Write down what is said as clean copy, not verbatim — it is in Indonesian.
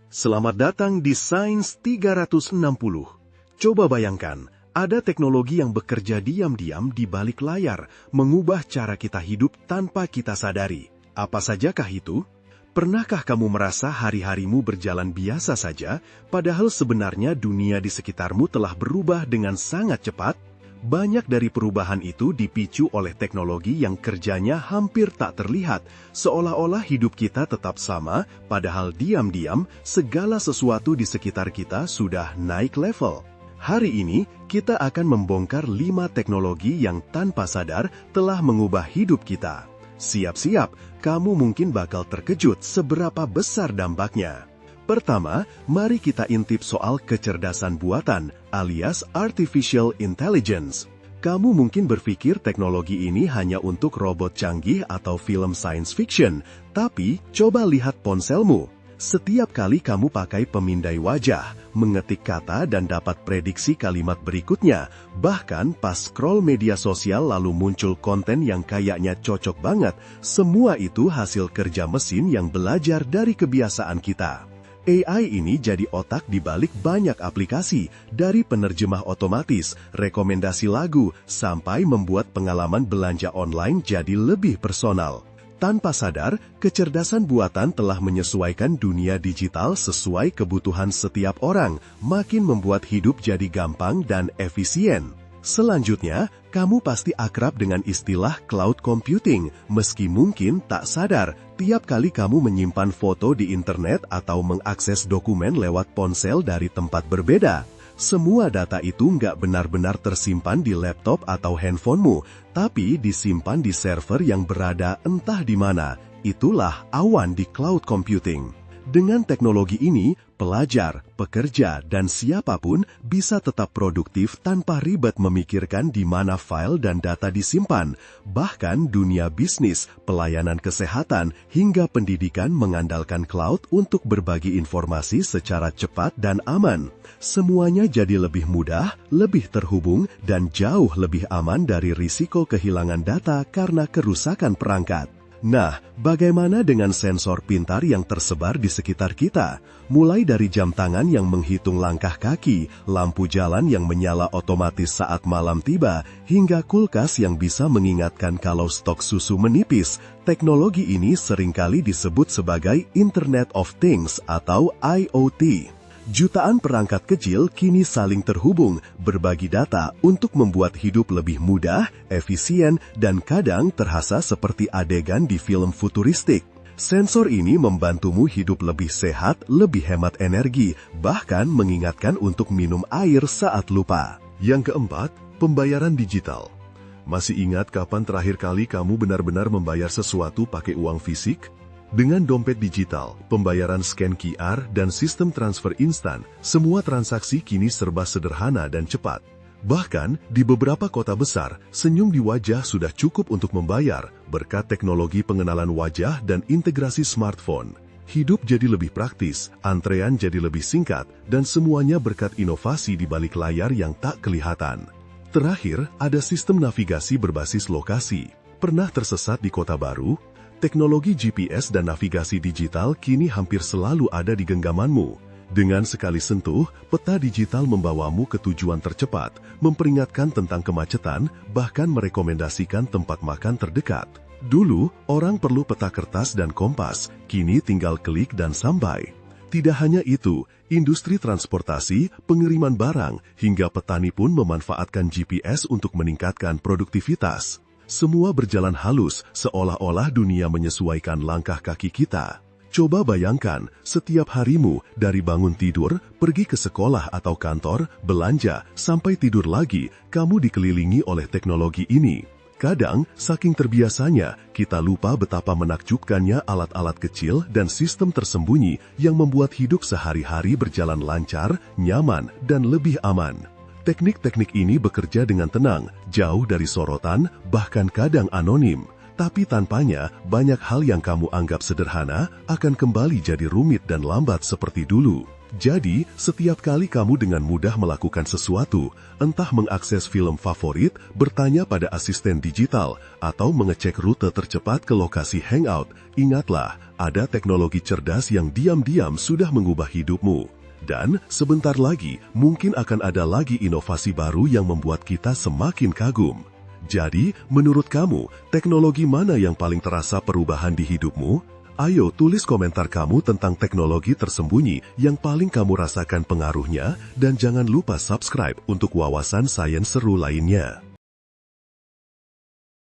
Selamat datang di Sains 360. Coba bayangkan, ada teknologi yang bekerja diam-diam di balik layar, mengubah cara kita hidup tanpa kita sadari. Apa sajakah itu? Pernahkah kamu merasa hari-harimu berjalan biasa saja, padahal sebenarnya dunia di sekitarmu telah berubah dengan sangat cepat? Banyak dari perubahan itu dipicu oleh teknologi yang kerjanya hampir tak terlihat, seolah-olah hidup kita tetap sama, padahal diam-diam segala sesuatu di sekitar kita sudah naik level. Hari ini, kita akan membongkar 5 teknologi yang tanpa sadar telah mengubah hidup kita. Siap-siap, kamu mungkin bakal terkejut seberapa besar dampaknya. Pertama, mari kita intip soal kecerdasan buatan alias Artificial Intelligence. Kamu mungkin berpikir teknologi ini hanya untuk robot canggih atau film science fiction, tapi coba lihat ponselmu. Setiap kali kamu pakai pemindai wajah, mengetik kata dan dapat prediksi kalimat berikutnya, bahkan pas scroll media sosial lalu muncul konten yang kayaknya cocok banget, semua itu hasil kerja mesin yang belajar dari kebiasaan kita. AI ini jadi otak di balik banyak aplikasi, dari penerjemah otomatis, rekomendasi lagu, sampai membuat pengalaman belanja online jadi lebih personal. Tanpa sadar, kecerdasan buatan telah menyesuaikan dunia digital sesuai kebutuhan setiap orang, makin membuat hidup jadi gampang dan efisien. Selanjutnya, kamu pasti akrab dengan istilah cloud computing, meski mungkin tak sadar, tiap kali kamu menyimpan foto di internet atau mengakses dokumen lewat ponsel dari tempat berbeda. Semua data itu nggak benar-benar tersimpan di laptop atau handphonemu, tapi disimpan di server yang berada entah di mana. Itulah awan di cloud computing. Dengan teknologi ini, pelajar, pekerja, dan siapapun bisa tetap produktif tanpa ribet memikirkan di mana file dan data disimpan. Bahkan dunia bisnis, pelayanan kesehatan, hingga pendidikan mengandalkan cloud untuk berbagi informasi secara cepat dan aman. Semuanya jadi lebih mudah, lebih terhubung, dan jauh lebih aman dari risiko kehilangan data karena kerusakan perangkat. Nah, bagaimana dengan sensor pintar yang tersebar di sekitar kita? Mulai dari jam tangan yang menghitung langkah kaki, lampu jalan yang menyala otomatis saat malam tiba, hingga kulkas yang bisa mengingatkan kalau stok susu menipis. Teknologi ini seringkali disebut sebagai Internet of Things atau IoT. Jutaan perangkat kecil kini saling terhubung, berbagi data untuk membuat hidup lebih mudah, efisien, dan kadang terasa seperti adegan di film futuristik. Sensor ini membantumu hidup lebih sehat, lebih hemat energi, bahkan mengingatkan untuk minum air saat lupa. Yang keempat, pembayaran digital. Masih ingat kapan terakhir kali kamu benar-benar membayar sesuatu pakai uang fisik? Dengan dompet digital, pembayaran scan QR, dan sistem transfer instan, semua transaksi kini serba sederhana dan cepat. Bahkan, di beberapa kota besar, senyum di wajah sudah cukup untuk membayar, berkat teknologi pengenalan wajah dan integrasi smartphone. Hidup jadi lebih praktis, antrean jadi lebih singkat, dan semuanya berkat inovasi di balik layar yang tak kelihatan. Terakhir, ada sistem navigasi berbasis lokasi. Pernah tersesat di kota baru? Teknologi GPS dan navigasi digital kini hampir selalu ada di genggamanmu. Dengan sekali sentuh, peta digital membawamu ke tujuan tercepat, memperingatkan tentang kemacetan, bahkan merekomendasikan tempat makan terdekat. Dulu, orang perlu peta kertas dan kompas, kini tinggal klik dan sampai. Tidak hanya itu, industri transportasi, pengiriman barang, hingga petani pun memanfaatkan GPS untuk meningkatkan produktivitas. Semua berjalan halus, seolah-olah dunia menyesuaikan langkah kaki kita. Coba bayangkan, setiap harimu, dari bangun tidur, pergi ke sekolah atau kantor, belanja, sampai tidur lagi, kamu dikelilingi oleh teknologi ini. Kadang, saking terbiasanya, kita lupa betapa menakjubkannya alat-alat kecil dan sistem tersembunyi yang membuat hidup sehari-hari berjalan lancar, nyaman, dan lebih aman. Teknik-teknik ini bekerja dengan tenang, jauh dari sorotan, bahkan kadang anonim. Tapi tanpanya, banyak hal yang kamu anggap sederhana akan kembali jadi rumit dan lambat seperti dulu. Jadi, setiap kali kamu dengan mudah melakukan sesuatu, entah mengakses film favorit, bertanya pada asisten digital, atau mengecek rute tercepat ke lokasi hangout, ingatlah, ada teknologi cerdas yang diam-diam sudah mengubah hidupmu. Dan sebentar lagi, mungkin akan ada lagi inovasi baru yang membuat kita semakin kagum. Jadi, menurut kamu, teknologi mana yang paling terasa perubahan di hidupmu? Ayo tulis komentar kamu tentang teknologi tersembunyi yang paling kamu rasakan pengaruhnya dan jangan lupa subscribe untuk wawasan sains seru lainnya.